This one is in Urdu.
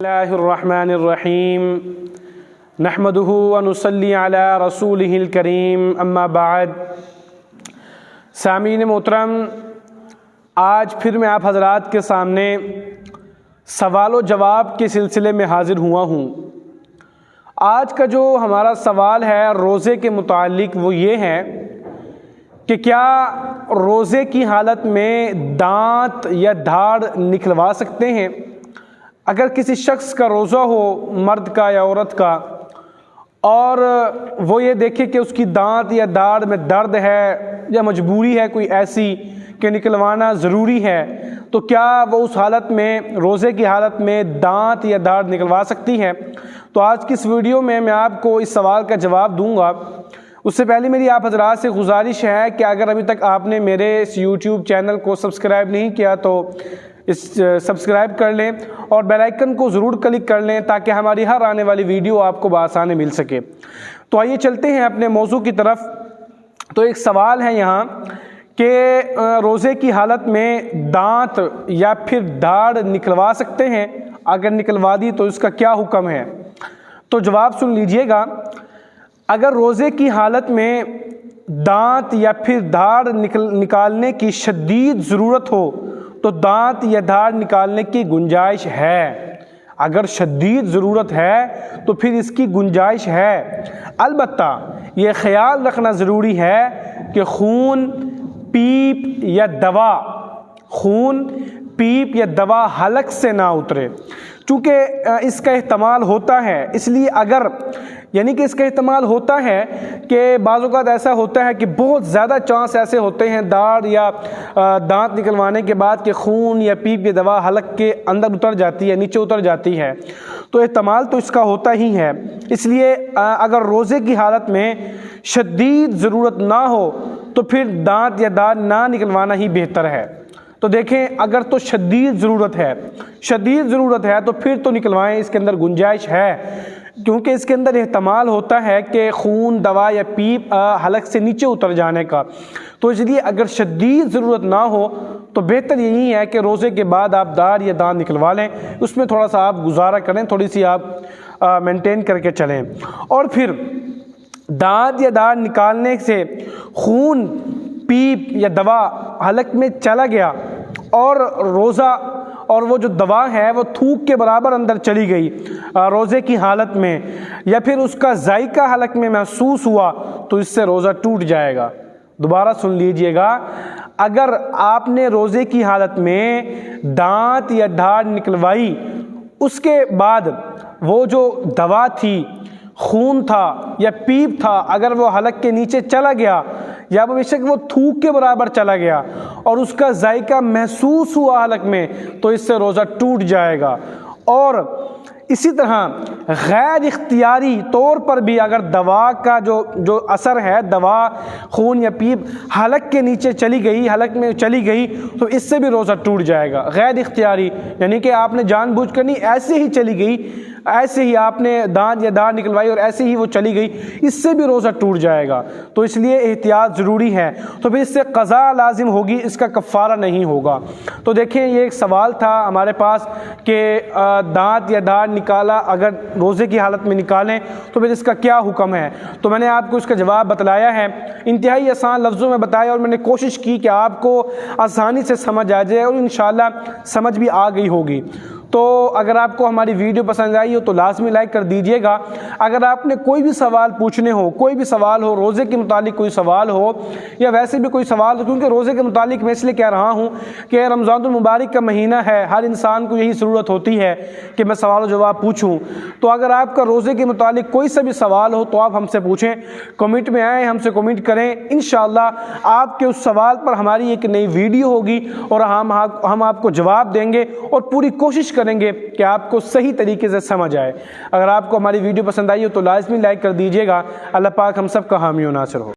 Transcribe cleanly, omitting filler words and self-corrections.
اللہ الرحمن الرحیم نحمدہ ونصلی علی رسولہ الکریم اما بعد۔ سامعین محترم، آج پھر میں آپ حضرات کے سامنے سوال و جواب کے سلسلے میں حاضر ہوا ہوں۔ آج کا جو ہمارا سوال ہے روزے کے متعلق وہ یہ ہے کہ کیا روزے کی حالت میں دانت یا دھاڑ نکلوا سکتے ہیں؟ اگر کسی شخص کا روزہ ہو، مرد کا یا عورت کا، اور وہ یہ دیکھے کہ اس کی دانت یا داڑھ میں درد ہے یا مجبوری ہے کوئی ایسی کہ نکلوانا ضروری ہے، تو کیا وہ اس حالت میں، روزے کی حالت میں دانت یا داڑھ نکلوا سکتی ہے؟ تو آج کی اس ویڈیو میں آپ کو اس سوال کا جواب دوں گا۔ اس سے پہلے میری آپ حضرات سے گزارش ہے کہ اگر ابھی تک آپ نے میرے اس یوٹیوب چینل کو سبسکرائب نہیں کیا تو سبسکرائب کر لیں اور بیل آئیکن کو ضرور کلک کر لیں تاکہ ہماری ہر آنے والی ویڈیو آپ کو بآسانی مل سکے۔ تو آئیے چلتے ہیں اپنے موضوع کی طرف۔ تو ایک سوال ہے یہاں کہ روزے کی حالت میں دانت یا پھر دھاڑ نکلوا سکتے ہیں؟ اگر نکلوا دی تو اس کا کیا حکم ہے؟ تو جواب سن لیجئے گا۔ اگر روزے کی حالت میں دانت یا پھر دھاڑ نکالنے کی شدید ضرورت ہو تو دانت یا دھاڑ نکالنے کی گنجائش ہے۔ اگر شدید ضرورت ہے تو پھر اس کی گنجائش ہے، البتہ یہ خیال رکھنا ضروری ہے کہ خون، پیپ یا دوا حلق سے نہ اترے، چونکہ اس کا احتمال ہوتا ہے۔ اس لیے اس کا احتمال ہوتا ہے کہ بعض اوقات ایسا ہوتا ہے کہ بہت زیادہ چانس ایسے ہوتے ہیں داڑھ یا دانت نکلوانے کے بعد کہ خون یا پیپ یا دوا حلق کے اندر اتر جاتی ہے، نیچے اتر جاتی ہے، تو احتمال تو اس کا ہوتا ہی ہے۔ اس لیے اگر روزے کی حالت میں شدید ضرورت نہ ہو تو پھر دانت یا داڑھ نہ نکلوانا ہی بہتر ہے۔ تو دیکھیں، اگر تو شدید ضرورت ہے تو پھر تو نکلوائیں، اس کے اندر گنجائش ہے، کیونکہ اس کے اندر احتمال ہوتا ہے کہ خون، دوا یا پیپ حلق سے نیچے اتر جانے کا۔ تو اس لیے اگر شدید ضرورت نہ ہو تو بہتر یہی ہے کہ روزے کے بعد آپ داڑھ یا دانت نکلوا لیں، اس میں تھوڑا سا آپ گزارا کریں، تھوڑی سی آپ مینٹین کر کے چلیں۔ اور پھر دانت یا داڑھ نکالنے سے خون، پیپ یا دوا حلق میں چلا گیا اور وہ جو دوا ہے وہ تھوک کے برابر اندر چلی گئی روزے کی حالت میں، یا پھر اس کا ذائقہ حلق میں محسوس ہوا تو اس سے روزہ ٹوٹ جائے گا۔ دوبارہ سن لیجئے گا، اگر آپ نے روزے کی حالت میں دانت یا دھاڑ نکلوائی، اس کے بعد وہ جو دوا تھی، خون تھا یا پیپ تھا، اگر وہ حلق کے نیچے چلا گیا یا بے شک وہ تھوک کے برابر چلا گیا اور اس کا ذائقہ محسوس ہوا حلق میں، تو اس سے روزہ ٹوٹ جائے گا۔ اور اسی طرح غیر اختیاری طور پر بھی اگر دوا کا جو اثر ہے، دوا، خون یا پیپ حلق کے نیچے چلی گئی، حلق میں چلی گئی، تو اس سے بھی روزہ ٹوٹ جائے گا۔ غیر اختیاری یعنی کہ آپ نے جان بوجھ کر نہیں، ایسے ہی چلی گئی، ایسے ہی آپ نے دانت یا داڑھ نکلوائی اور ایسے ہی وہ چلی گئی، اس سے بھی روزہ ٹوٹ جائے گا۔ تو اس لیے احتیاط ضروری ہے، تو پھر اس سے قضا لازم ہوگی، اس کا کفارہ نہیں ہوگا۔ تو دیکھیں، یہ ایک سوال تھا ہمارے پاس کہ دانت یا داڑھ نکالا، اگر روزے کی حالت میں نکالیں تو پھر اس کا کیا حکم ہے؟ تو میں نے آپ کو اس کا جواب بتلایا ہے، انتہائی آسان لفظوں میں بتایا، اور میں نے کوشش کی کہ آپ کو آسانی سے سمجھ آ جائے، اور انشاءاللہ سمجھ بھی آ گئی ہوگی۔ تو اگر آپ کو ہماری ویڈیو پسند آئی ہو تو لازمی لائک کر دیجئے گا۔ اگر آپ نے کوئی بھی سوال پوچھنے ہو، کوئی بھی سوال ہو، روزے کے متعلق کوئی سوال ہو یا ویسے بھی کوئی سوال ہو، کیونکہ روزے کے متعلق میں اس لیے کہہ رہا ہوں کہ رمضان المبارک کا مہینہ ہے، ہر انسان کو یہی ضرورت ہوتی ہے کہ میں سوال و جواب پوچھوں۔ تو اگر آپ کا روزے کے متعلق کوئی سا بھی سوال ہو تو آپ ہم سے پوچھیں، کمنٹ میں آئیں، ہم سے کمنٹ کریں، انشاءاللہ آپ کے اس سوال پر ہماری ایک نئی ویڈیو ہوگی اور ہم آپ کو جواب دیں گے اور پوری کوشش کریں گے کہ آپ کو صحیح طریقے سے سمجھ آئے۔ اگر آپ کو ہماری ویڈیو پسند آئی ہو تو لازمی لائک کر دیجئے گا۔ اللہ پاک ہم سب کا حامی و ناصر ہو۔